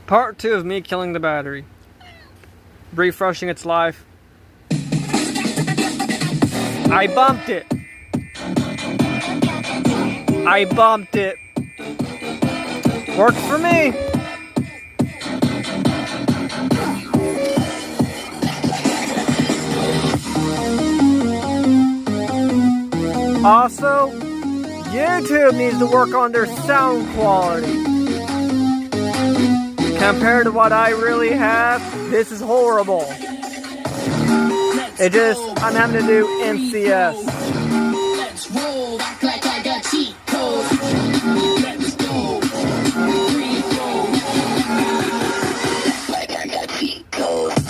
Part 2 of me killing the battery. Refreshing its life. I bumped it. I bumped it. Works for me. Also, YouTube needs to work on their sound quality. Compared to what I really have, this is horrible. I'm having to do NCS. Let's roll, act like I got cheat codes. Let's go. 3, 4. Like I got cheat codes.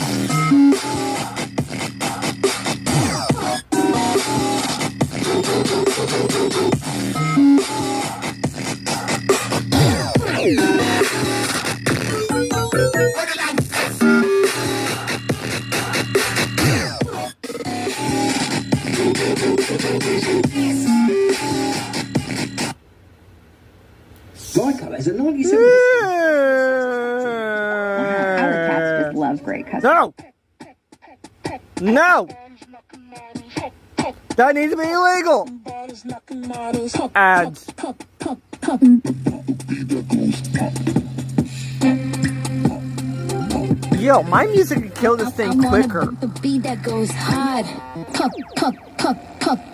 Psycho has a 97%. Our cats just love great customers. No! No! That needs to be illegal! Ads. Yo, my music could kill this thing quicker. The beat that goes hard.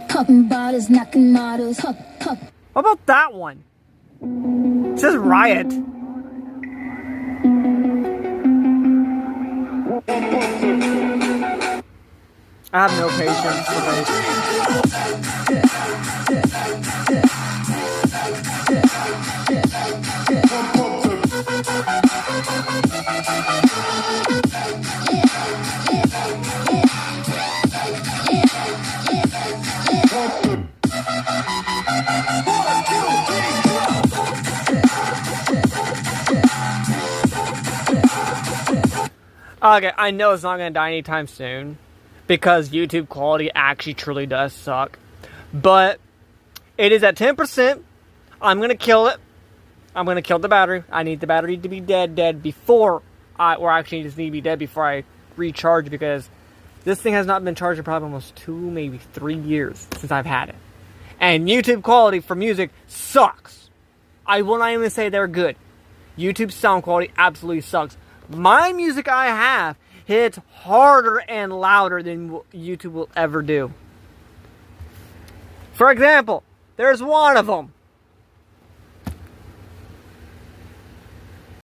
Popping bottles, knocking models. What about that one? It says riot. I have no patience for Okay, I know it's not going to die anytime soon because YouTube quality actually truly does suck. But it is at 10%. I'm going to kill it. I'm going to kill the battery. I need the battery to be dead before or actually just need to be dead before I recharge because this thing has not been charged in probably almost 2, maybe 3 years since I've had it. And YouTube quality for music sucks. I will not even say they're good. YouTube sound quality absolutely sucks. My music I have hits harder and louder than YouTube will ever do. For example, there's one of them.